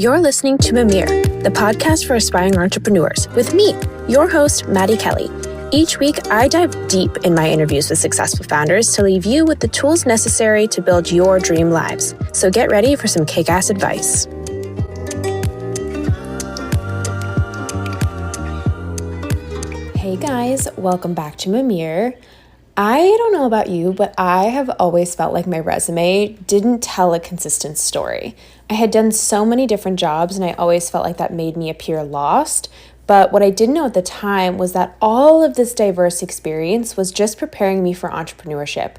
You're listening to Mimir, the podcast for aspiring entrepreneurs, with me, your host, Maddie Kelly. Each week, I dive deep in my interviews with successful founders to leave you with the tools necessary to build your dream lives. So get ready for some kick-ass advice. Hey guys, welcome back to Mimir. I don't know about you, but I have always felt like my resume didn't tell a consistent story. I had done so many different jobs and I always felt like that made me appear lost. But what I didn't know at the time was that all of this diverse experience was just preparing me for entrepreneurship.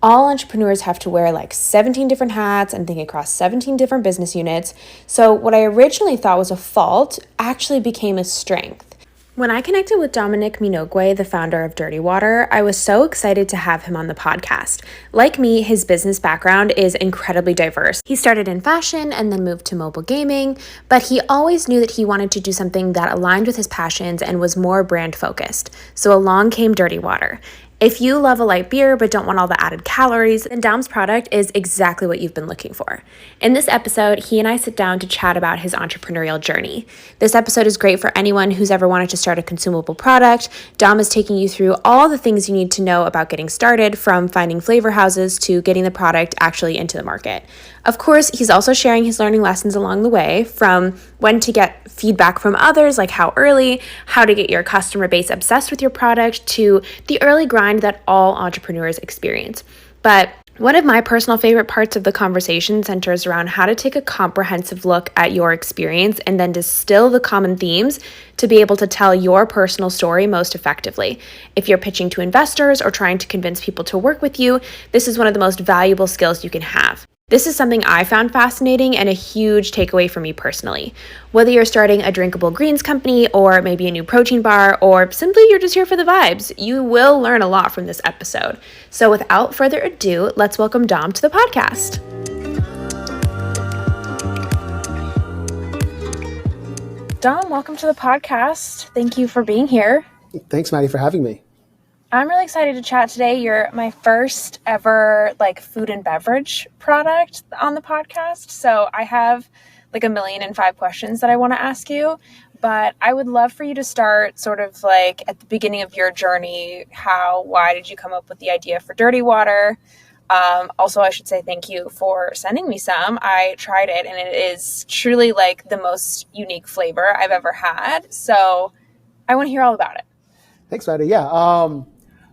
All entrepreneurs have to wear like 17 different hats and think across 17 different business units. So what I originally thought was a fault actually became a strength. When I connected with Dominic Minogue, the founder of Dirty Water, I was so excited to have him on the podcast. Like me, his business background is incredibly diverse. He started in fashion and then moved to mobile gaming, but he always knew that he wanted to do something that aligned with his passions and was more brand focused. So along came Dirty Water. If you love a light beer but don't want all the added calories, then Dom's product is exactly what you've been looking for. In this episode, he and I sit down to chat about his entrepreneurial journey. This episode is great for anyone who's ever wanted to start a consumable product. Dom is taking you through all the things you need to know about getting started, from finding flavor houses to getting the product actually into the market. Of course, he's also sharing his learning lessons along the way, from when to get feedback from others, like how early, how to get your customer base obsessed with your product, to the early grind that all entrepreneurs experience. But one of my personal favorite parts of the conversation centers around how to take a comprehensive look at your experience and then distill the common themes to be able to tell your personal story most effectively. If you're pitching to investors or trying to convince people to work with you, this is one of the most valuable skills you can have. This is something I found fascinating and a huge takeaway for me personally. Whether you're starting a drinkable greens company or maybe a new protein bar, or simply you're just here for the vibes, you will learn a lot from this episode. So without further ado, let's welcome Dom to the podcast. Dom, welcome to the podcast. Thank you for being here. Thanks, Maddie, for having me. I'm really excited to chat today. You're my first ever food and beverage product on the podcast. So I have 1,000,005 questions that I want to ask you, but I would love for you to start sort of at the beginning of your journey. Why did you come up with the idea for Dirty Water? Also, I should say thank you for sending me some. I tried it and it is truly the most unique flavor I've ever had. So I want to hear all about it. Thanks, Maddie. Yeah.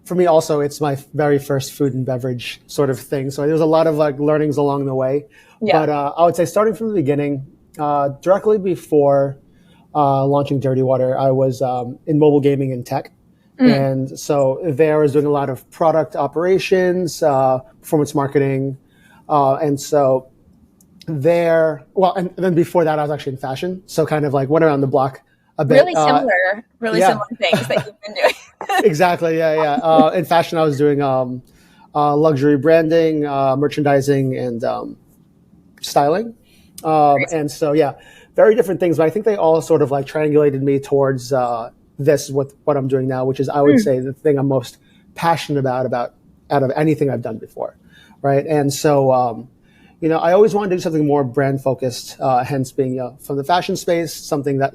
For me also, it's my very first food and beverage sort of thing. So there was a lot of learnings along the way. Yeah. But I would say starting from the beginning, directly before launching Dirty Water, I was in mobile gaming and tech. And so there I was doing a lot of product operations, performance marketing. And so there, and then before that, I was actually in fashion. So kind of went around the block a bit. Really similar things that you've been doing. Exactly. Yeah. In fashion, I was doing luxury branding, merchandising, and styling. And so, very different things. But I think they all sort of triangulated me towards this with what I'm doing now, which is, I would say, the thing I'm most passionate about out of anything I've done before. Right. And so, I always wanted to do something more brand focused, hence being from the fashion space, something that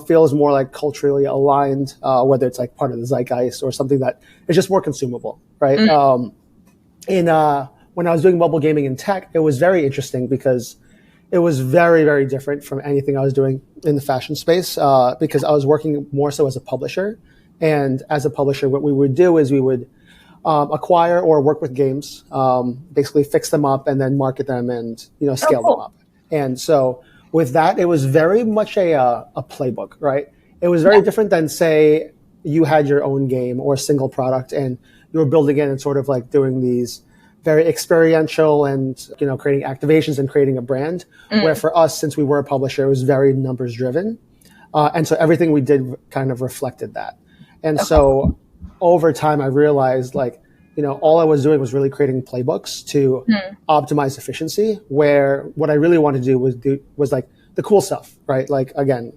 feels more culturally aligned, whether it's part of the zeitgeist or something that is just more consumable, right? When I was doing mobile gaming and tech, it was very interesting because it was very, very different from anything I was doing in the fashion space, because I was working more so as a publisher. And as a publisher, what we would do is we would acquire or work with games, basically fix them up and then market them and scale them up. And so with that, it was very much a playbook, right? It was very different than, say, you had your own game or a single product and you were building it and sort of doing these very experiential and, creating activations and creating a brand. Where for us, since we were a publisher, it was very numbers driven. And so everything we did kind of reflected that. And so over time, I realized all I was doing was really creating playbooks to optimize efficiency, where what I really wanted to do was the cool stuff, right? Again,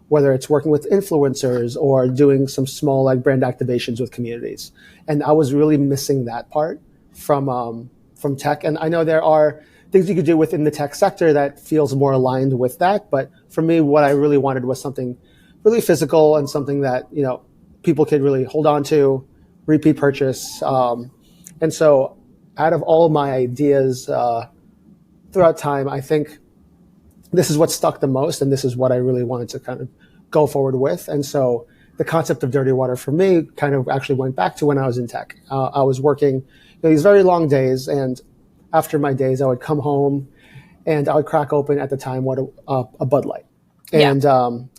whether it's working with influencers or doing some small brand activations with communities. And I was really missing that part from tech. And I know there are things you could do within the tech sector that feels more aligned with that. But for me, what I really wanted was something really physical and something that, people could really hold on to, repeat purchase. And so out of all of my ideas throughout time, I think this is what stuck the most, and this is what I really wanted to kind of go forward with. And so the concept of dirty water for me kind of actually went back to when I was in tech. I was working these very long days, and after my days, I would come home and I would crack open at the time a Bud Light. Yeah.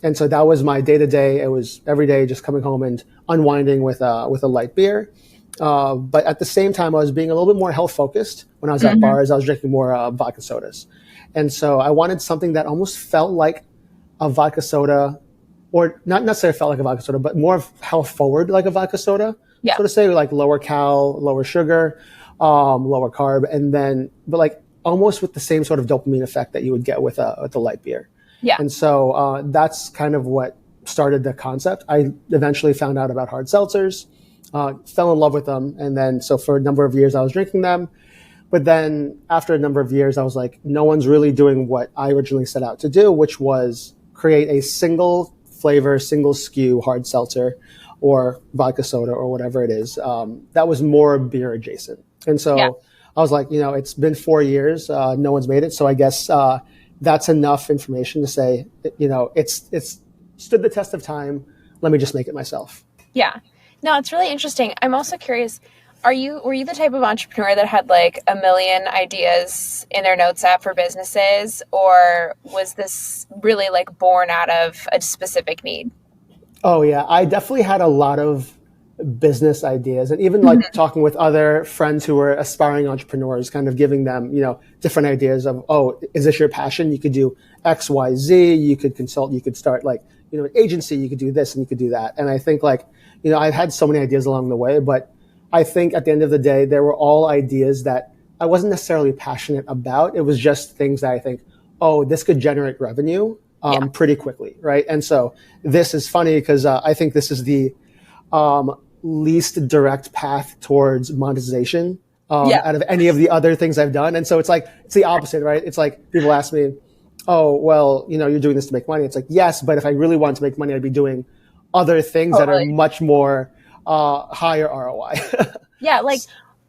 And so that was my day to day. It was every day just coming home and unwinding with a light beer. But at the same time, I was being a little bit more health focused. When I was at bars, I was drinking more vodka sodas. And so I wanted something that almost felt like a vodka soda, or not necessarily felt like a vodka soda, but more health forward like a vodka soda. Yeah. So to say, like lower cal, lower sugar, lower carb, but like almost with the same sort of dopamine effect that you would get with a light beer. Yeah. And so that's kind of what started the concept. I eventually found out about hard seltzers, fell in love with them. And then, so for a number of years, I was drinking them. But then after a number of years, I was like, no one's really doing what I originally set out to do, which was create a single flavor, single SKU hard seltzer or vodka soda or whatever it is. That was more beer adjacent. And so I was like, it's been 4 years. No one's made it. So I guess that's enough information to say, it's stood the test of time. Let me just make it myself. Yeah. No, it's really interesting. I'm also curious, were you the type of entrepreneur that had like a million ideas in their notes app for businesses, or was this really like born out of a specific need? Oh yeah, I definitely had a lot of business ideas, and even like talking with other friends who were aspiring entrepreneurs, kind of giving them, different ideas of, oh, is this your passion? You could do X, Y, Z. You could consult. You could start like, an agency. You could do this and you could do that. And I think like, I've had so many ideas along the way, but I think at the end of the day, they were all ideas that I wasn't necessarily passionate about. It was just things that I think, oh, this could generate revenue pretty quickly, right? And so this is funny because I think this is the least direct path towards monetization out of any of the other things I've done. And so it's the opposite, right? It's like people ask me, oh, well, you're doing this to make money. It's like, yes, but if I really wanted to make money, I'd be doing other things that are much more higher ROI. Yeah, like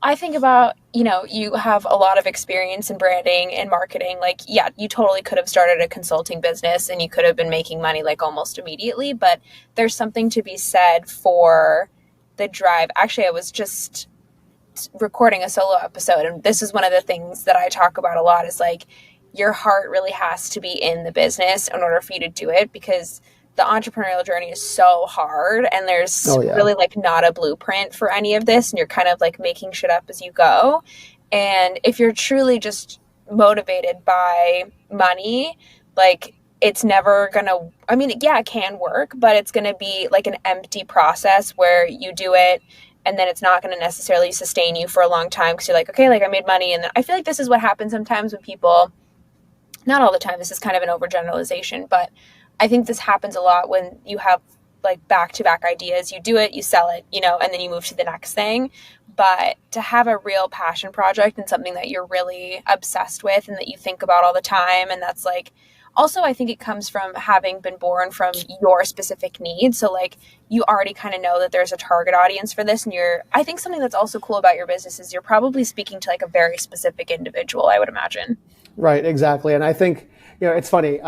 I think about, you have a lot of experience in branding and marketing. Like, yeah, you totally could have started a consulting business and you could have been making money like almost immediately, but there's something to be said for the drive. Actually, I was just recording a solo episode, and this is one of the things that I talk about a lot is like your heart really has to be in the business in order for you to do it, because the entrepreneurial journey is so hard and there's really like not a blueprint for any of this, and you're kind of like making shit up as you go. And if you're truly just motivated by money, like it's never gonna, it can work, but it's gonna be like an empty process where you do it and then it's not going to necessarily sustain you for a long time because you're like, okay, like I made money. And then I feel like this is what happens sometimes when people, not all the time, this is kind of an overgeneralization, but I think this happens a lot when you have like back-to-back ideas. You do it, you sell it, and then you move to the next thing. But to have a real passion project and something that you're really obsessed with and that you think about all the time, and that's like, also, I think it comes from having been born from your specific needs. So like you already kind of know that there's a target audience for this. And I think something that's also cool about your business is you're probably speaking to like a very specific individual, I would imagine. Right, exactly. And I think, it's funny.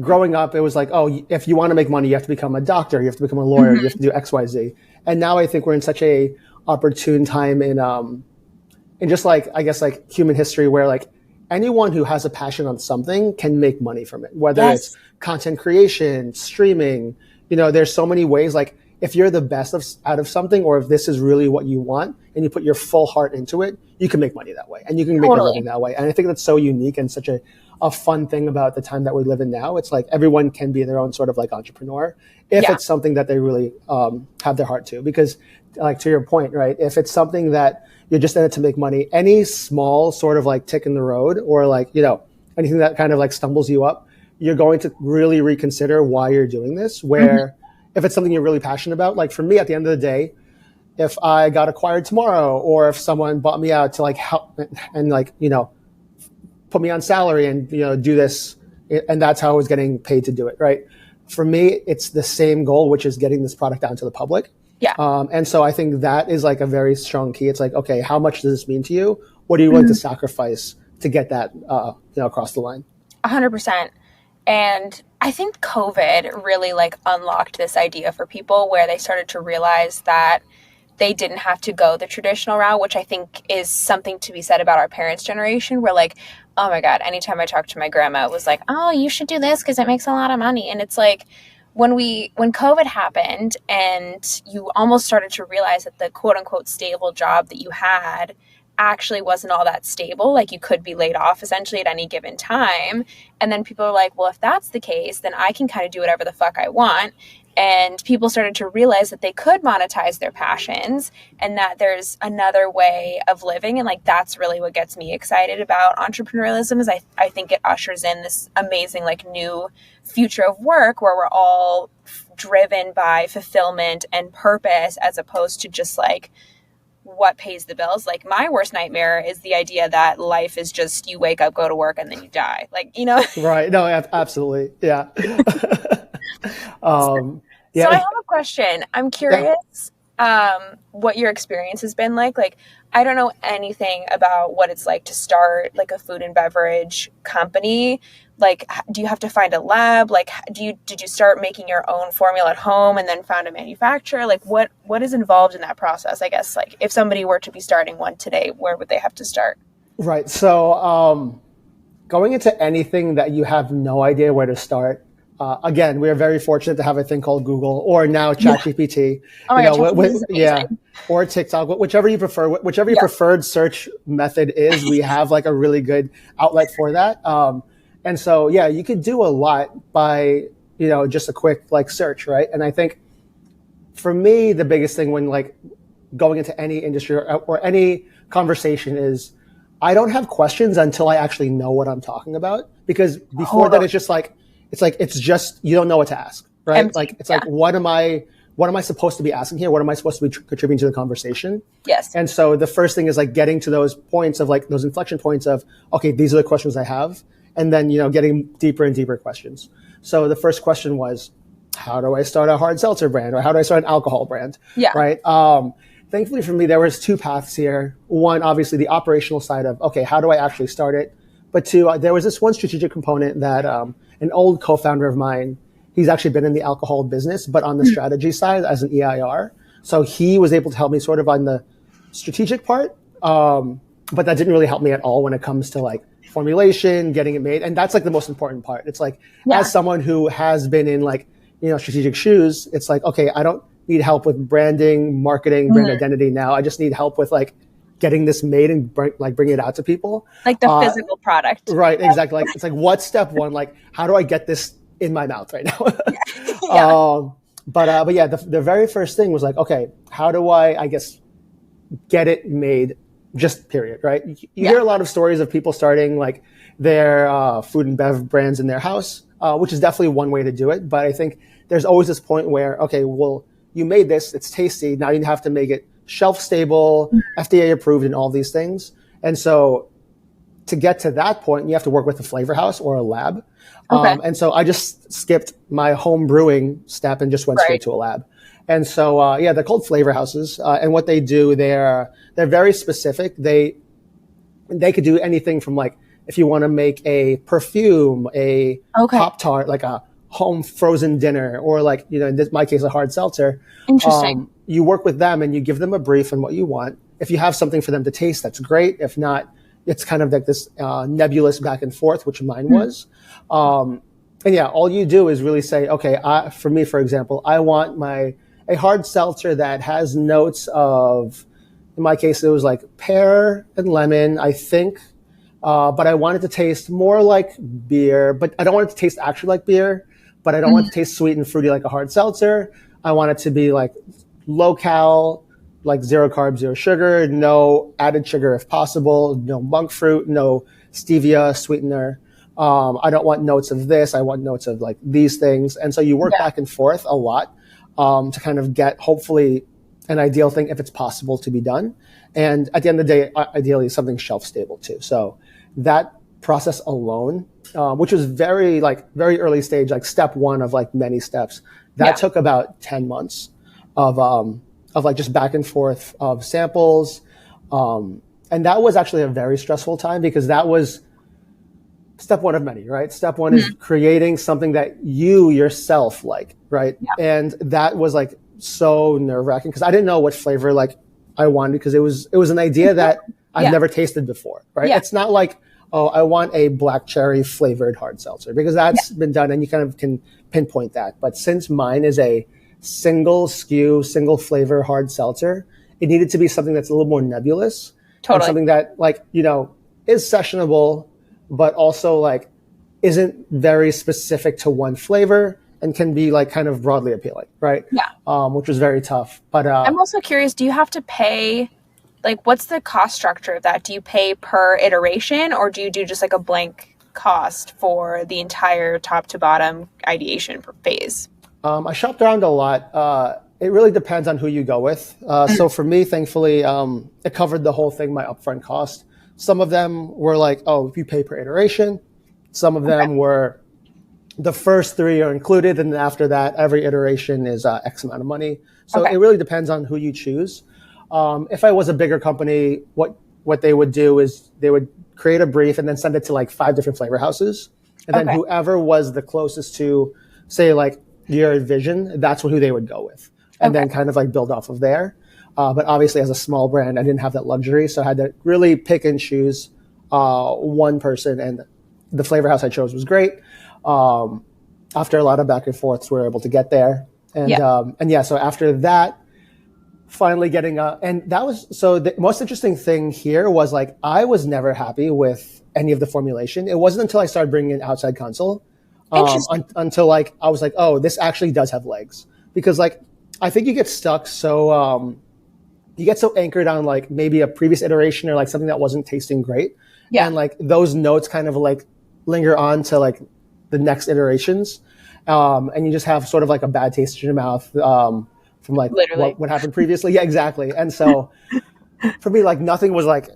Growing up, it was like, oh, if you want to make money, you have to become a doctor, you have to become a lawyer, you have to do X, Y, Z. And now I think we're in such a opportune time in just like, I guess like human history where like anyone who has a passion on something can make money from it, whether it's content creation, streaming, there's so many ways. Like if you're the best out of something, or if this is really what you want and you put your full heart into it, you can make money that way and you can make a living that way. And I think that's so unique and such a fun thing about the time that we live in now. It's like everyone can be their own sort of like entrepreneur if it's something that they really have their heart to. Because like to your point, right, if it's something that you're just in it to make money, any small sort of like tick in the road or like, anything that kind of like stumbles you up, you're going to really reconsider why you're doing this. Where if it's something you're really passionate about, like for me at the end of the day, if I got acquired tomorrow or if someone bought me out to like help and like, put me on salary and, do this. And that's how I was getting paid to do it. Right. For me, it's the same goal, which is getting this product down to the public. Yeah. And so I think that is like a very strong key. It's like, okay, how much does this mean to you? What are you willing to sacrifice to get that, across the line? 100%. And I think COVID really like unlocked this idea for people where they started to realize that they didn't have to go the traditional route, which I think is something to be said about our parents' generation, where like, oh my God, anytime I talked to my grandma, it was like, oh, you should do this because it makes a lot of money. And it's like, when COVID happened and you almost started to realize that the quote unquote stable job that you had actually wasn't all that stable, like you could be laid off essentially at any given time. And then people are like, well, if that's the case, then I can kind of do whatever the fuck I want. And people started to realize that they could monetize their passions and that there's another way of living. And like, that's really what gets me excited about entrepreneurialism is I think it ushers in this amazing, like new future of work where we're all driven by fulfillment and purpose as opposed to just like, what pays the bills. Like my worst nightmare is the idea that life is just you wake up, go to work, and then you die. Like, Right. No, absolutely. Yeah. So I have a question. I'm curious what your experience has been like. Like, I don't know anything about what it's like to start like a food and beverage company. Like, do you have to find a lab? Like, did you start making your own formula at home and then found a manufacturer? Like, what is involved in that process? I guess, like, if somebody were to be starting one today, where would they have to start? Right. So, going into anything that you have no idea where to start. Again, we are very fortunate to have a thing called Google or now ChatGPT. Or TikTok, whichever you prefer, whichever your preferred search method is. We have like a really good outlet for that. And so, you could do a lot by, just a quick like search, right? And I think for me, the biggest thing when like going into any industry or any conversation is I don't have questions until I actually know what I'm talking about. Because before that, it's just like, it's just, you don't know what to ask, right? Empty. Like, it's like, what am I supposed to be asking here? What am I supposed to be contributing to the conversation? Yes. And so the first thing is like getting to those points of like those inflection points of, okay, these are the questions I have. And then, getting deeper and deeper questions. So the first question was, how do I start a hard seltzer brand or how do I start an alcohol brand? Yeah. Right. Thankfully for me, there was two paths here. One, obviously the operational side of, okay, how do I actually start it? But two, there was this one strategic component that an old co-founder of mine, he's actually been in the alcohol business, but on the strategy side as an EIR. So he was able to help me sort of on the strategic part. But that didn't really help me at all when it comes to like formulation, getting it made. And that's like the most important part. It's like, as someone who has been in like, strategic shoes, it's like, okay, I don't need help with branding, marketing, brand identity now. I just need help with like getting this made and bringing it out to people. Like the physical product. Right. Exactly. Like, it's like, what's step one? Like, how do I get this in my mouth right now? But yeah, the very first thing was like, okay, how do I guess, get it made? Just period, right? You hear a lot of stories of people starting like their food and bev brands in their house, which is definitely one way to do it. But I think there's always this point where, okay, well, you made this, it's tasty. Now you have to make it shelf stable, FDA approved, and all these things. And so to get to that point, you have to work with a flavor house or a lab. Okay. And so I just skipped my home brewing step and just went straight to a lab. And so, they're called flavor houses. And what they do, they're very specific. They could do anything from like, if you want to make a perfume, a Pop-Tart, like a home frozen dinner, or like, in my case, a hard seltzer. Interesting. You work with them and you give them a brief on what you want. If you have something for them to taste, that's great. If not, it's kind of like this nebulous back and forth, which mine was. And all you do is really say, okay, for me, for example, I want a hard seltzer that has notes of, in my case, it was like pear and lemon, I think. But I want it to taste more like beer, but I don't want it to taste actually like beer, but I don't want it to taste sweet and fruity like a hard seltzer. I want it to be like low cal, like 0 carbs, 0 sugar, no added sugar if possible, no monk fruit, no stevia sweetener. I don't want notes of this. I want notes of like these things. And so you work back and forth a lot. To kind of get hopefully an ideal thing if it's possible to be done. And at the end of the day, ideally something shelf stable too. So that process alone, which was very early stage, like step one of like many steps. That Yeah. took about 10 months of like just back and forth of samples. And that was actually a very stressful time because that was step one of many, right? Step one is Mhm. creating something that you yourself like, right? Yeah. And that was like so nerve wracking because I didn't know what flavor like I wanted because it was an idea that I've Yeah. never tasted before, right? Yeah. It's not like, oh, I want a black cherry flavored hard seltzer because Yeah. that's been done and you kind of can pinpoint that. But since mine is a single SKU, single flavor hard seltzer, it needed to be something that's a little more nebulous and Totally. something that like, is sessionable but also like isn't very specific to one flavor and can be like kind of broadly appealing, right? Yeah. Which was very tough. But I'm also curious, do you have to pay, like, what's the cost structure of that? Do you pay per iteration or do you do just like a blank cost for the entire top to bottom ideation phase? I shopped around a lot. It really depends on who you go with. So for me, thankfully, it covered the whole thing, my upfront cost. Some of them were like, oh, if you pay per iteration. Some of Okay. them were the first three are included, and then after that, every iteration is X amount of money. So Okay. it really depends on who you choose. If I was a bigger company, what they would do is they would create a brief and then send it to like 5 different flavor houses, and then Okay. whoever was the closest to, say, like your vision, that's who they would go with, and Okay. then kind of like build off of there. But obviously, as a small brand, I didn't have that luxury, so I had to really pick and choose one person, and the flavor house I chose was great. After a lot of back and forths, we were able to get there, Yeah. and yeah. So after that, finally getting and that was so the most interesting thing here was like I was never happy with any of the formulation. It wasn't until I started bringing in outside counsel, Interesting. until like I was like, oh, this actually does have legs because like I think you get stuck so you get so anchored on like maybe a previous iteration or like something that wasn't tasting great, Yeah. and like those notes kind of like linger on to like the next iterations, and you just have sort of like a bad taste in your mouth from like Literally. what happened previously. Yeah, exactly. And so for me, like nothing was like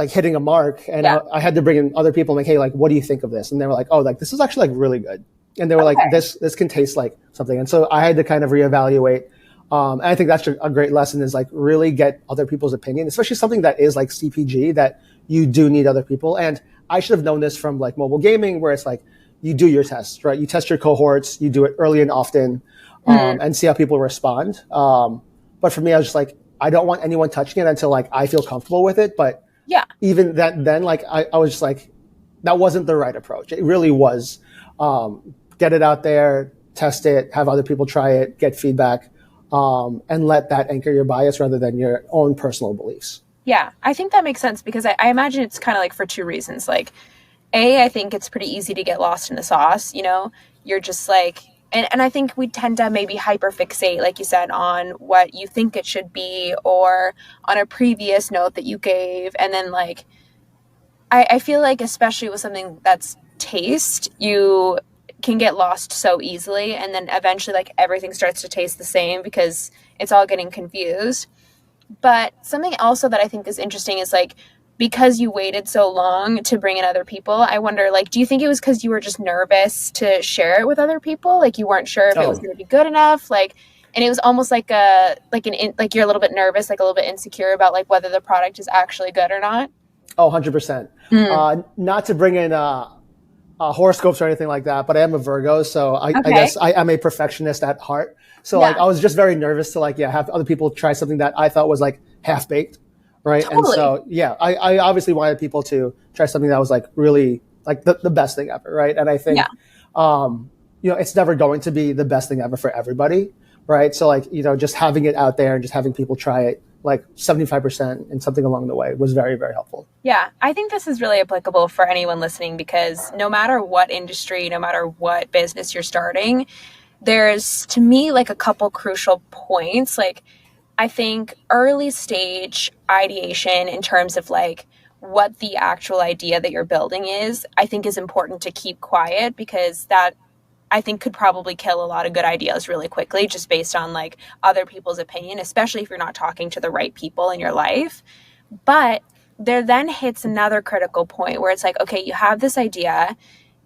hitting a mark, and Yeah. I had to bring in other people. And like, hey, like, what do you think of this? And they were like, oh, like this is actually like really good. And they were like, Okay. this can taste like something. And so I had to kind of reevaluate. And I think that's a great lesson is like really get other people's opinion, especially something that is like CPG that you do need other people. And I should have known this from like mobile gaming where it's like you do your tests, right? You test your cohorts, you do it early and often, and see how people respond. But for me, I was just like, I don't want anyone touching it until like I feel comfortable with it. But Yeah. even that, then like I was just like, that wasn't the right approach. It really was get it out there, test it, have other people try it, get feedback, and let that anchor your bias rather than your own personal beliefs. Yeah. I think that makes sense because I imagine it's kind of like for two reasons. Like, A, I think it's pretty easy to get lost in the sauce, you know? You're just like, and I think we tend to maybe hyperfixate, like you said, on what you think it should be or on a previous note that you gave. And then, like, I feel like, especially with something that's taste, you can get lost so easily. And then eventually, like, everything starts to taste the same because it's all getting confused. But something also that I think is interesting is like, because you waited so long to bring in other people, I wonder, like, do you think it was because you were just nervous to share it with other people? Like, you weren't sure if it was Oh, going to be good enough? Like, and it was almost like like you're a little bit nervous, like a little bit insecure about like whether the product is actually good or not. 100%. Mm. Not to bring in horoscopes or anything like that, but I am a Virgo, so I Okay. guess I am a perfectionist at heart. So like Yeah, I was just very nervous to like have other people try something that I thought was like half baked, right? And totally. so yeah, I obviously wanted people to try something that was like really like the best thing ever, right? And I Yeah. think it's never going to be the best thing ever for everybody, right? So like just having it out there and just having people try it like 75% and something along the way was very, very helpful. Yeah, I think this is really applicable for anyone listening because no matter what industry, no matter what business you're starting, there's to me like a couple crucial points. Like, I think early stage ideation in terms of like what the actual idea that you're building is, I think is important to keep quiet because that I think could probably kill a lot of good ideas really quickly just based on like other people's opinion, especially if you're not talking to the right people in your life. But there then hits another critical point where it's like, okay, you have this idea.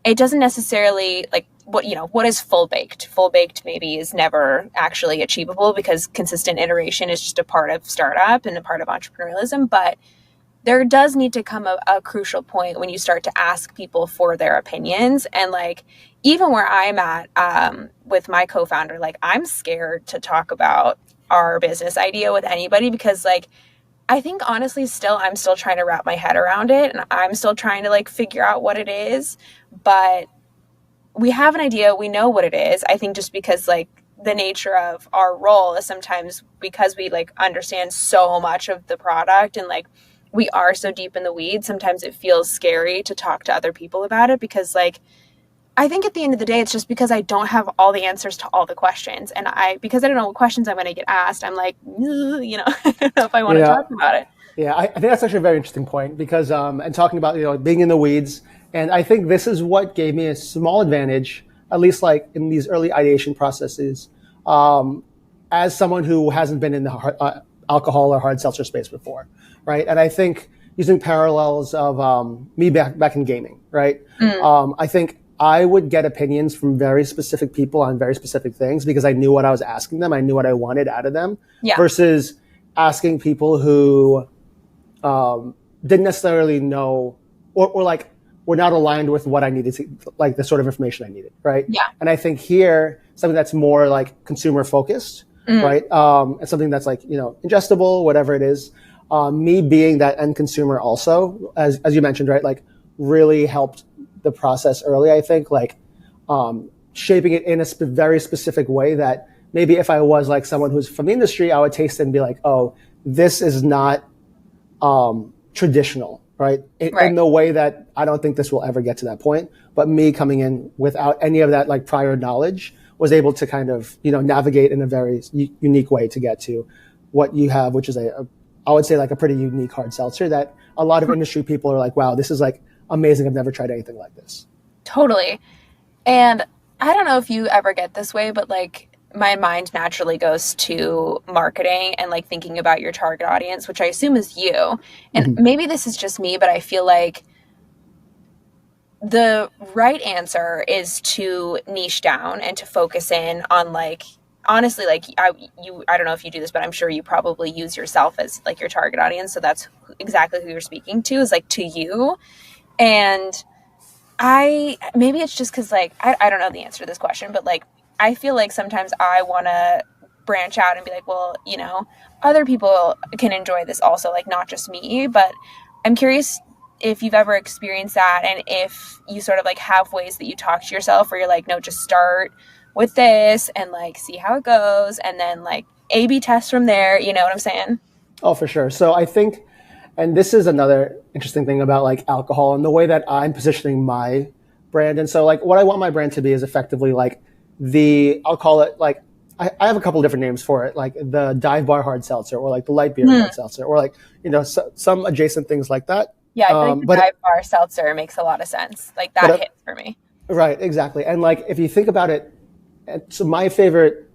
It doesn't necessarily like what is full baked? Full baked maybe is never actually achievable because consistent iteration is just a part of startup and a part of entrepreneurialism. But there does need to come a crucial point when you start to ask people for their opinions. And like, even where I'm at with my co-founder, like I'm scared to talk about our business idea with anybody because like, I think honestly, I'm still trying to wrap my head around it and I'm still trying to like figure out what it is, but we have an idea, we know what it is. I think just because like the nature of our role is sometimes because we like understand so much of the product and like we are so deep in the weeds, sometimes it feels scary to talk to other people about it because like I think at the end of the day, it's just because I don't have all the answers to all the questions. And because I don't know what questions I'm going to get asked, I'm like, I don't know if I want to talk about it. Yeah, I think that's actually a very interesting point because, and talking about, being in the weeds. And I think this is what gave me a small advantage, at least like in these early ideation processes, as someone who hasn't been in the alcohol or hard seltzer space before, right? And I think using parallels of me back in gaming, right? I think I would get opinions from very specific people on very specific things because I knew what I was asking them. I knew what I wanted out of them versus asking people who didn't necessarily know or like were not aligned with what I needed to, like the sort of information I needed, right? Yeah. And I think here, something that's more like consumer focused, right? And something that's like, ingestible, whatever it is. Me being that end consumer also, as you mentioned, right? Like really helped the process early, I think, like shaping it in a very specific way that maybe if I was like someone who's from the industry, I would taste it and be like, oh, this is not traditional, right? In the way that I don't think this will ever get to that point. But me coming in without any of that like prior knowledge was able to kind of, navigate in a very unique way to get to what you have, which is I would say like a pretty unique hard seltzer that a lot of industry people are like, wow, this is like amazing. I've never tried anything like this. Totally. And I don't know if you ever get this way, but like my mind naturally goes to marketing and like thinking about your target audience, which I assume is you. And maybe this is just me, but I feel like the right answer is to niche down and to focus in on like, honestly, like I don't know if you do this, but I'm sure you probably use yourself as like your target audience. So that's exactly who you're speaking to is like to you. And maybe it's just because like, I don't know the answer to this question, but like, I feel like sometimes I want to branch out and be like, well, other people can enjoy this also, like not just me, but I'm curious if you've ever experienced that and if you sort of like have ways that you talk to yourself where you're like, no, just start with this and like see how it goes and then like A/B test from there, you know what I'm saying? Oh, for sure. So I think, and this is another interesting thing about like alcohol and the way that I'm positioning my brand. And so like what I want my brand to be is effectively like I'll call it like, I have a couple different names for it, like the dive bar hard seltzer or like the light beer hard seltzer or like, some adjacent things like that. Yeah, I think the dive bar seltzer makes a lot of sense. Like that hits for me. Right, exactly. And like if you think about it, so my favorite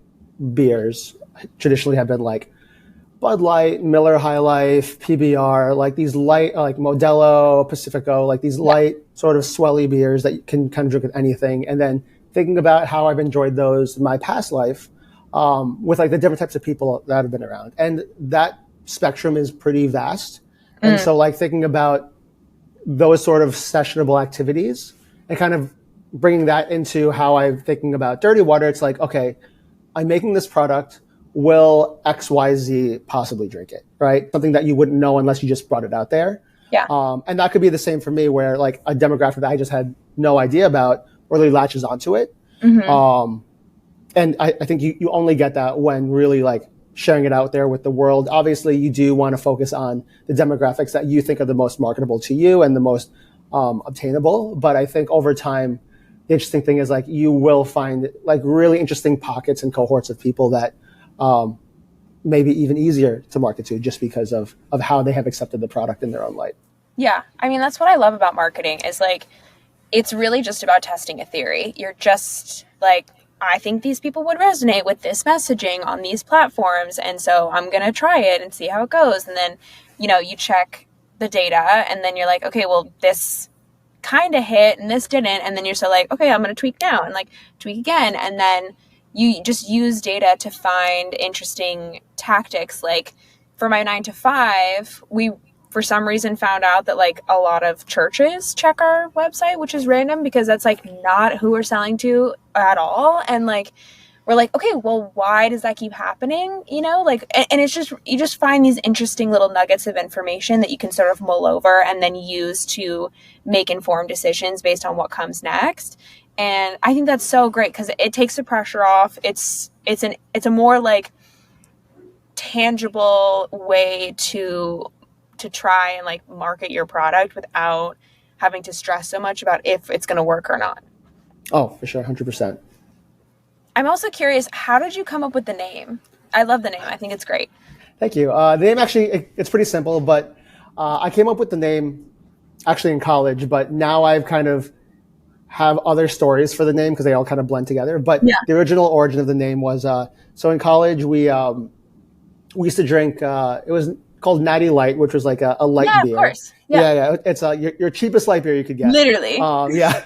beers traditionally have been like Bud Light, Miller High Life, PBR, like these light, like Modelo, Pacifico, like these light sort of swelly beers that you can kind of drink with anything. And then thinking about how I've enjoyed those in my past life with like the different types of people that have been around. And that spectrum is pretty vast. And so like thinking about those sort of sessionable activities and kind of bringing that into how I'm thinking about dirty water, it's like, okay, I'm making this product. Will XYZ possibly drink it, right? Something that you wouldn't know unless you just brought it out there. Yeah. And that could be the same for me where like a demographic that I just had no idea about really latches onto it. And I think you only get that when really like sharing it out there with the world. Obviously, you do want to focus on the demographics that you think are the most marketable to you and the most obtainable. But I think over time, the interesting thing is like you will find like really interesting pockets and cohorts of people that maybe even easier to market to just because of how they have accepted the product in their own light. Yeah. I mean, that's what I love about marketing is like, it's really just about testing a theory. You're just like, I think these people would resonate with this messaging on these platforms. And so I'm going to try it and see how it goes. And then, you check the data, and then you're like, okay, well, this kind of hit and this didn't, and then you're so like, okay, I'm going to tweak now and like tweak again, and then you just use data to find interesting tactics. Like for my 9 to 5, we for some reason found out that like a lot of churches check our website, which is random because that's like not who we're selling to at all. And like we're like, okay, well, why does that keep happening? You know, like, and it's just, you just find these interesting little nuggets of information that you can sort of mull over and then use to make informed decisions based on what comes next. And I think that's so great because it takes the pressure off. It's a more like tangible way to try and like market your product without having to stress so much about if it's going to work or not. Oh, for sure. 100%. I'm also curious, how did you come up with the name? I love the name. I think it's great. Thank you. The name actually, it's pretty simple, but I came up with the name actually in college, but now I've kind of have other stories for the name because they all kind of blend together. But the original origin of the name was, so in college, we used to drink, it was called Natty Light, which was like a light beer. Of course. Yeah. It's your cheapest light beer you could get. Literally. Yeah.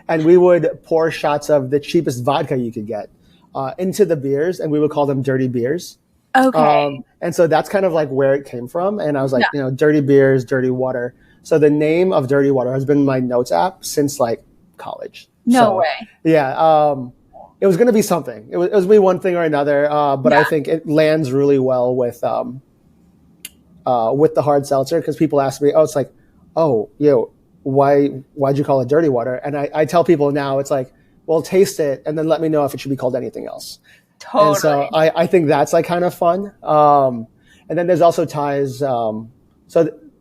And we would pour shots of the cheapest vodka you could get into the beers, and we would call them dirty beers. Okay. And so that's kind of like where it came from. And I was like, dirty beers, dirty water. So the name of Dirty Water has been my notes app since like college. No way. Yeah. It was going to be something. It was going to be one thing or another. But I think it lands really well with the hard seltzer, because people ask me, it's like, why'd you call it Dirty Water? And I tell people now, it's like, well, taste it and then let me know if it should be called anything else. Totally. And so I think that's like kind of fun. And then there's also ties. So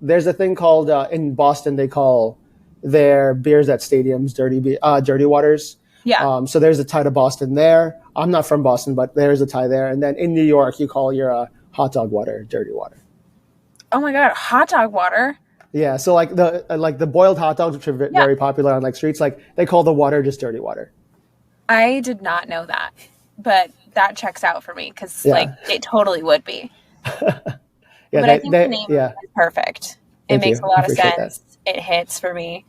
there's a thing called, in Boston, they call their beers at stadiums Dirty Waters. Yeah. So there's a tie to Boston there. I'm not from Boston, but there's a tie there. And then in New York, you call your hot dog water Dirty Water. Oh my God, hot dog water. Yeah. So like the boiled hot dogs, which are very popular on like streets, like they call the water just Dirty Water. I did not know that, but that checks out for me because like it totally would be. But I think the name is perfect. It makes a lot of sense. It hits for me.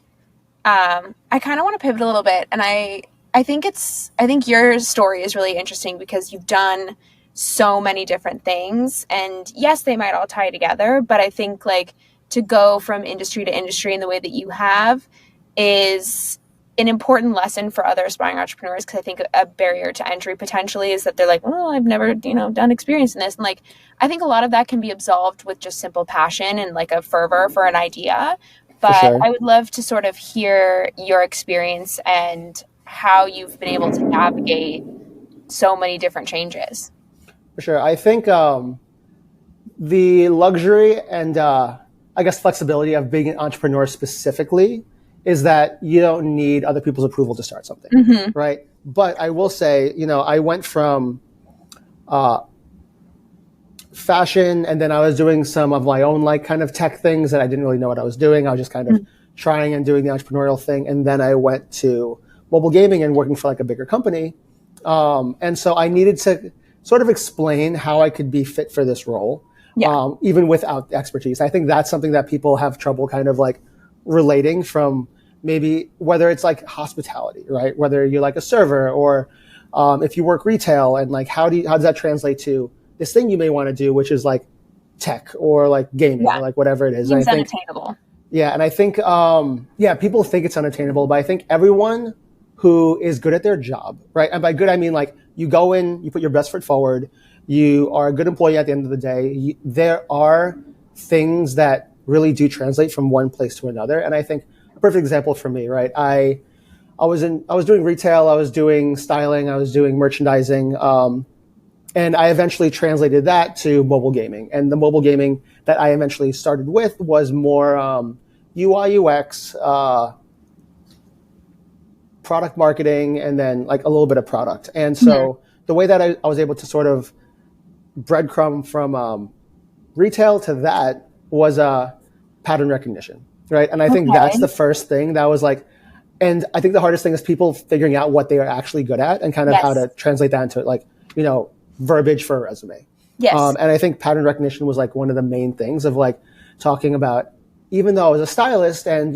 I kind of want to pivot a little bit, and I think your story is really interesting because you've done so many different things, and yes, they might all tie together, but I think like to go from industry to industry in the way that you have is an important lesson for other aspiring entrepreneurs, because I think a barrier to entry potentially is that they're like, well, I've never, done experience in this. And like, I think a lot of that can be absolved with just simple passion and like a fervor for an idea. But I would love to sort of hear your experience and how you've been able to navigate so many different changes. For sure. I think the luxury and I guess flexibility of being an entrepreneur specifically is that you don't need other people's approval to start something, right? But I will say, I went from fashion, and then I was doing some of my own like kind of tech things that I didn't really know what I was doing. I was just kind of trying and doing the entrepreneurial thing. And then I went to mobile gaming and working for like a bigger company. And so I needed to sort of explain how I could be fit for this role, even without expertise. I think that's something that people have trouble kind of like relating from, maybe whether it's like hospitality, right? Whether you're like a server or if you work retail, and like how does that translate to this thing you may want to do, which is like tech or like gaming or like whatever it is. It's unattainable. And I think people think it's unattainable, but I think everyone who is good at their job, right? And by good, I mean like you go in, you put your best foot forward, you are a good employee at the end of the day. There are things that really do translate from one place to another. And I think a perfect example for me, right? I was doing retail, I was doing styling, I was doing merchandising, and I eventually translated that to mobile gaming. And the mobile gaming that I eventually started with was more UI, UX, product marketing, and then like a little bit of product. And so the way that I was able to sort of breadcrumb from retail to that was pattern recognition, right? And I think that's the first thing that was like, and I think the hardest thing is people figuring out what they are actually good at and kind of how to translate that into like, verbiage for a resume. Yes. And I think pattern recognition was like one of the main things of like talking about even though I was a stylist, and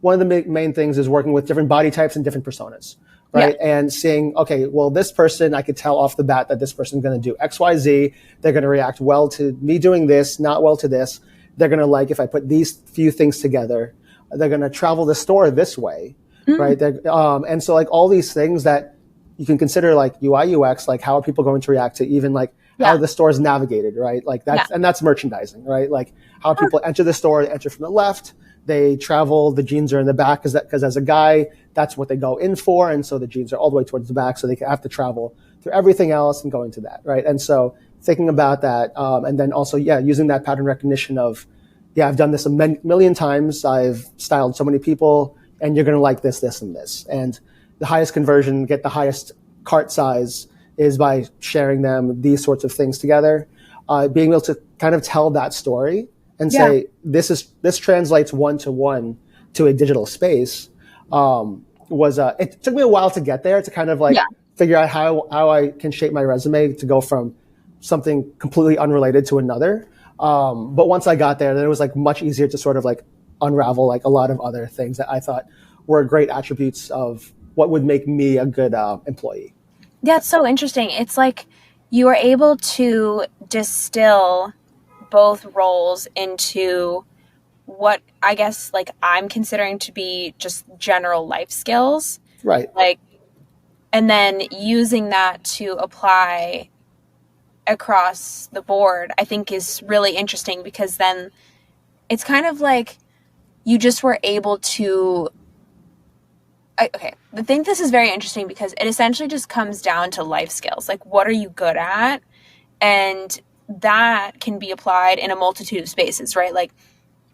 one of the main things is working with different body types and different personas, Yeah. right? And seeing, okay, well, this person, I could tell off the bat that this person's going to do X, Y, Z. They're going to react well to me doing this, not well to this. They're going to like if I put these few things together. They're going to travel the store this way, right? And so like all these things that you can consider like UI, UX, like how are people going to react to even like how the store is navigated, right? Like and that's merchandising, right? Like how people enter the store, they enter from the left, they travel, the jeans are in the back because as a guy, that's what they go in for. And so the jeans are all the way towards the back. So they have to travel through everything else and go into that, right? And so thinking about that, and then also, using that pattern recognition of, I've done this a million times. I've styled so many people, and you're going to like this, this, and this. And the highest conversion, get the highest cart size is by sharing them, these sorts of things together. Being able to kind of tell that story and say, this translates one-to-one to a digital space. It took me a while to get there, to kind of figure out how I can shape my resume to go from something completely unrelated to another. But once I got there, then it was like much easier to sort of like unravel like a lot of other things that I thought were great attributes of what would make me a good employee. Yeah, it's so interesting. It's like you are able to distill both roles into what I guess like I'm considering to be just general life skills. Right. Like, and then using that to apply across the board, I think is really interesting, because then it's kind of like you just were able to okay, I think this is very interesting because it essentially just comes down to life skills. Like, what are you good at? And that can be applied in a multitude of spaces, right? Like,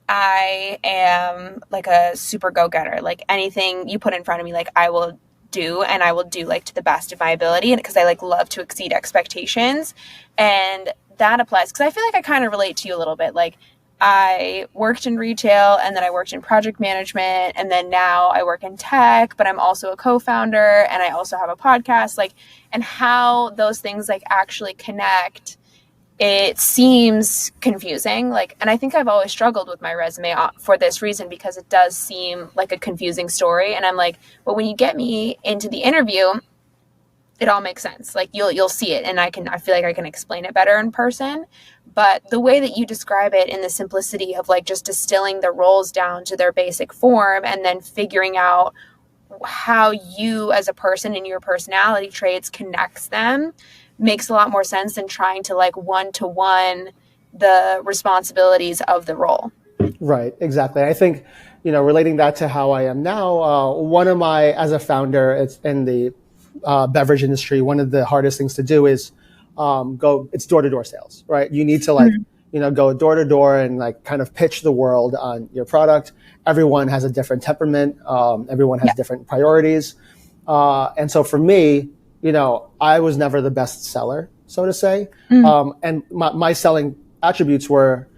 I am like a super go-getter. Like, anything you put in front of me, like, I will do, and I will do like to the best of my ability, and because I like love to exceed expectations. And that applies because I feel like I kind of relate to you a little bit. Like, I worked in retail, and then I worked in project management, and then now I work in tech, but I'm also a co-founder, and I also have a podcast, like, and how those things like actually connect, it seems confusing. Like, and I think I've always struggled with my resume for this reason, because it does seem like a confusing story. And I'm like, but when you get me into the interview, it all makes sense. Like, you'll see it, and I feel like I can explain it better in person. But the way that you describe it, in the simplicity of like just distilling the roles down to their basic form, and then figuring out how you as a person and your personality traits connects them, makes a lot more sense than trying to like one-to-one the responsibilities of the role. Right, exactly. I think, relating that to how I am now, one of my, as a founder, it's in the beverage industry, one of the hardest things to do is it's door-to-door sales, right? You need to like, go door to door and like kind of pitch the world on your product. Everyone has a different temperament. Everyone has different priorities. And so for me, I was never the best seller, so to say. And my selling attributes were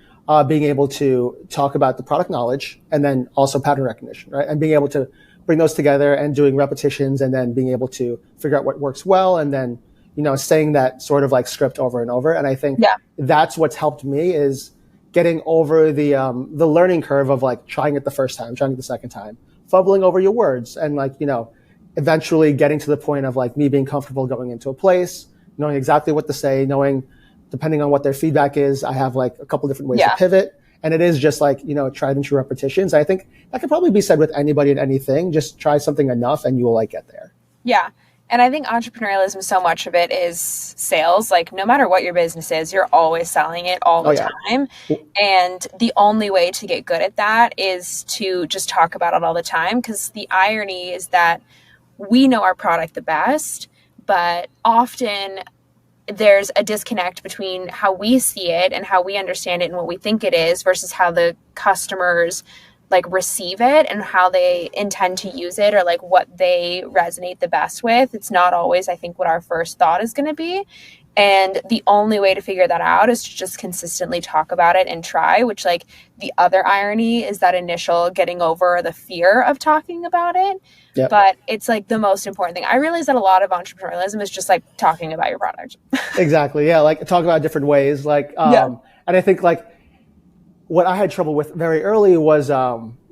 being able to talk about the product knowledge, and then also pattern recognition, right? And being able to bring those together and doing repetitions, and then being able to figure out what works well, and then, saying that sort of like script over and over. And I think that's what's helped me, is getting over the learning curve of like trying it the first time, trying it the second time, fumbling over your words, and like, eventually getting to the point of like me being comfortable going into a place, knowing exactly what to say, knowing depending on what their feedback is, I have like a couple different ways to pivot. And it is just like, tried and true repetitions. I think that could probably be said with anybody and anything. Just try something enough and you will like get there. Yeah. And I think entrepreneurialism, so much of it is sales. Like, no matter what your business is, you're always selling it all the time. And the only way to get good at that is to just talk about it all the time. Because the irony is that we know our product the best, but often there's a disconnect between how we see it and how we understand it and what we think it is versus how the customers like receive it and how they intend to use it, or like what they resonate the best with. It's not always, I think, what our first thought is going to be. And the only way to figure that out is to just consistently talk about it and try, which, like, the other irony is that initial getting over the fear of talking about it. Yep. But it's like the most important thing. I realize that a lot of entrepreneurialism is just like talking about your product. Exactly. Yeah. Like talk about different ways. Like, and I think like what I had trouble with very early was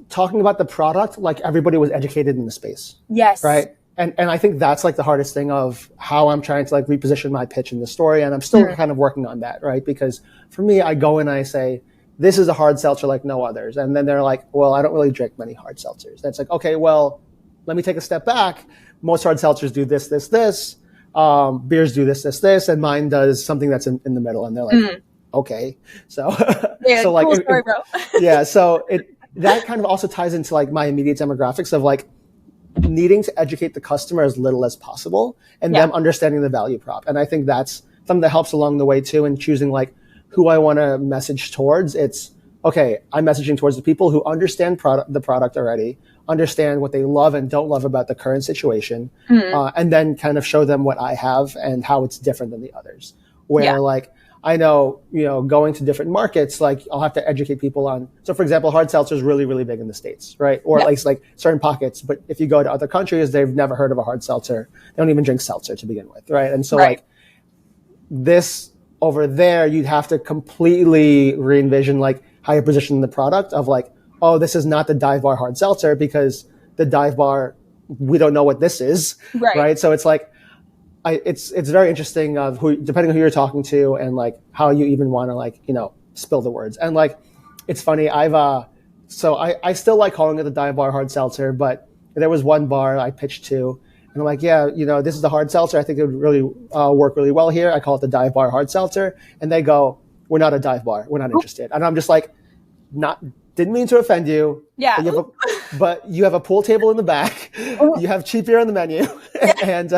talking about the product like everybody was educated in the space, Yes. right? And I think that's like the hardest thing of how I'm trying to like reposition my pitch in the story, and I'm still kind of working on that, right? Because for me, I go in and I say, this is a hard seltzer like no others, and then they're like, well, I don't really drink many hard seltzers. That's like, okay, well, let me take a step back. Most hard seltzers do this, this, this. Beers do this, this, this, and mine does something that's in the middle, and they're like, okay, so Yeah, so like cool story, bro. yeah, so that kind of also ties into like my immediate demographics of like needing to educate the customer as little as possible and them understanding the value prop. And I think that's something that helps along the way too, in choosing like who I want to message towards. It's okay, I'm messaging towards the people who understand the product already, understand what they love and don't love about the current situation, and then kind of show them what I have and how it's different than the others. Where like, I know, going to different markets, like I'll have to educate people on. So for example, hard seltzer is really, really big in the States, right? Or at least like certain pockets. But if you go to other countries, they've never heard of a hard seltzer. They don't even drink seltzer to begin with, right? And so like this over there, you'd have to completely re-envision like how you position the product of like, oh, this is not the dive bar hard seltzer because the dive bar, we don't know what this is, right? So it's like, it's very interesting of depending on who you're talking to and like how you even want to like, spill the words. And like, it's funny. I still like calling it the dive bar hard seltzer, but there was one bar I pitched to and I'm like, yeah, this is the hard seltzer. I think it would really work really well here. I call it the dive bar hard seltzer. And they go, we're not a dive bar. We're not interested. And I'm just like, didn't mean to offend you. Yeah. But you have a pool table in the back. You have cheap beer on the menu. And,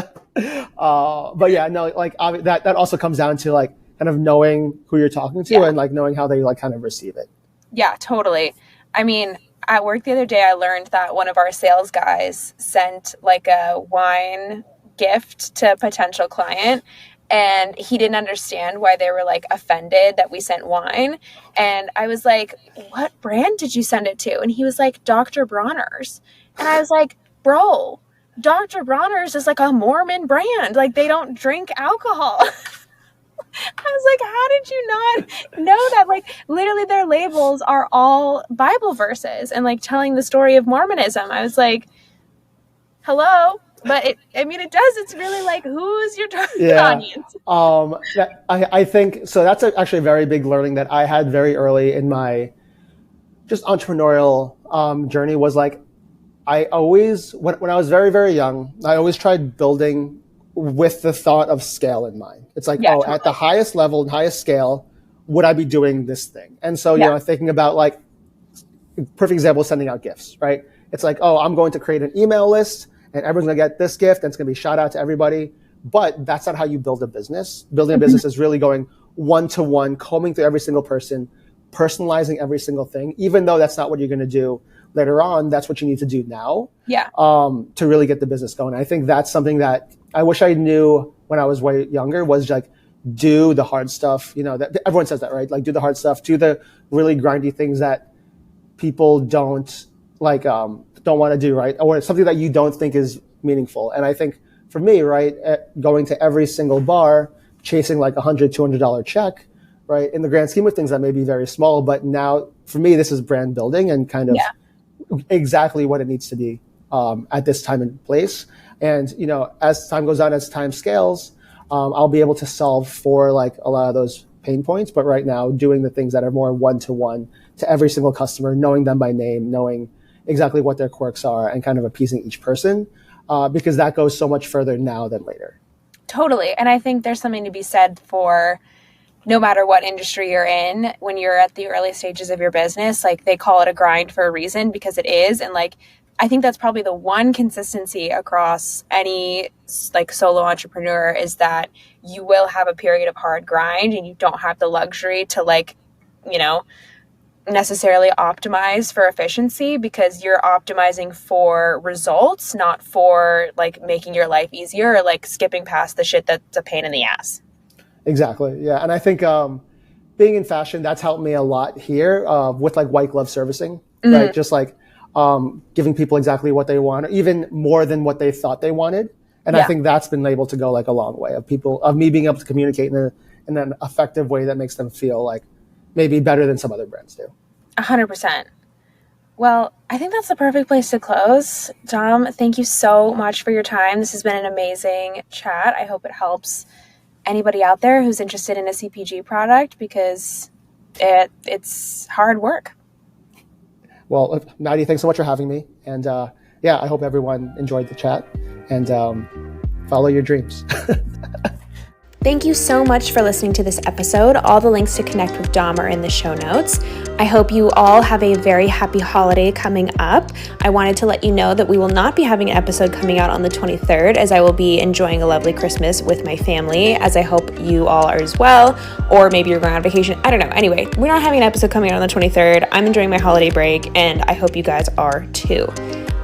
but yeah, no, like that also comes down to like kind of knowing who you're talking to and like knowing how they like kind of receive it. Yeah, totally. I mean, at work the other day, I learned that one of our sales guys sent like a wine gift to a potential client. And he didn't understand why they were like offended that we sent wine. And I was like, what brand did you send it to? And he was like, Dr. Bronner's. And I was like, bro, Dr. Bronner's is like a Mormon brand. Like they don't drink alcohol. I was like, how did you not know that? Like literally their labels are all Bible verses and like telling the story of Mormonism. I was like, hello? But it does. It's really like, who's your target audience? I think so. That's actually a very big learning that I had very early in my just entrepreneurial journey. Was like, I always when I was very, very young, I always tried building with the thought of scale in mind. It's like, totally. At the highest level and highest scale, would I be doing this thing? And so thinking about like, perfect example is sending out gifts, right? It's like, I'm going to create an email list. And everyone's going to get this gift and it's going to be shout out to everybody. But that's not how you build a business. Building a business is really going one-to-one, combing through every single person, personalizing every single thing. Even though that's not what you're going to do later on, that's what you need to do now to really get the business going. I think that's something that I wish I knew when I was way younger was like, do the hard stuff. That everyone says that, right? Like do the hard stuff, do the really grindy things that people don't like, don't want to do, right? Or something that you don't think is meaningful. And I think for me, right, going to every single bar, chasing like $100, $200 check, right? In the grand scheme of things, that may be very small, but now for me, this is brand building and kind of exactly what it needs to be at this time and place. And, as time goes on, as time scales, I'll be able to solve for like a lot of those pain points. But right now, doing the things that are more one-to-one to every single customer, knowing them by name, knowing exactly what their quirks are and kind of appeasing each person because that goes so much further now than later. Totally. And I think there's something to be said for no matter what industry you're in, when you're at the early stages of your business, like they call it a grind for a reason because it is. And like, I think that's probably the one consistency across any like solo entrepreneur is that you will have a period of hard grind and you don't have the luxury to like, necessarily optimize for efficiency because you're optimizing for results, not for like making your life easier or like skipping past the shit that's a pain in the ass. Exactly. Yeah. And I think being in fashion, that's helped me a lot here with like white glove servicing, right? Just like giving people exactly what they want, or even more than what they thought they wanted. And I think that's been able to go like a long way of me being able to communicate in an effective way that makes them feel like maybe better than some other brands do. 100%. Well, I think that's the perfect place to close. Dom, thank you so much for your time. This has been an amazing chat. I hope it helps anybody out there who's interested in a CPG product because it's hard work. Well, Maddie, thanks so much for having me. And yeah, I hope everyone enjoyed the chat and follow your dreams. Thank you so much for listening to this episode. All the links to connect with Dom are in the show notes. I hope you all have a very happy holiday coming up. I wanted to let you know that we will not be having an episode coming out on the 23rd, as I will be enjoying a lovely Christmas with my family, as I hope you all are as well, or maybe you're going on vacation. I don't know. Anyway, we're not having an episode coming out on the 23rd. I'm enjoying my holiday break, and I hope you guys are too.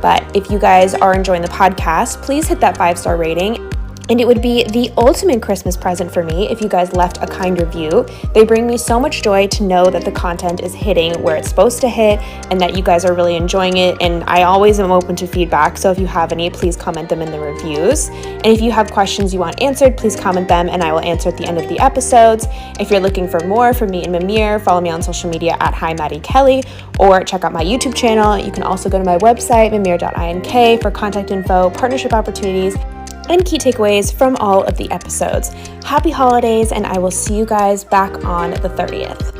But if you guys are enjoying the podcast, please hit that 5-star rating. And it would be the ultimate Christmas present for me if you guys left a kind review. They bring me so much joy to know that the content is hitting where it's supposed to hit and that you guys are really enjoying it. And I always am open to feedback. So if you have any, please comment them in the reviews. And if you have questions you want answered, please comment them and I will answer at the end of the episodes. If you're looking for more from me and Mimir, follow me on social media at HiMaddieKelly or check out my YouTube channel. You can also go to my website, mimir.ink, for contact info, partnership opportunities, and key takeaways from all of the episodes. Happy holidays, and I will see you guys back on the 30th.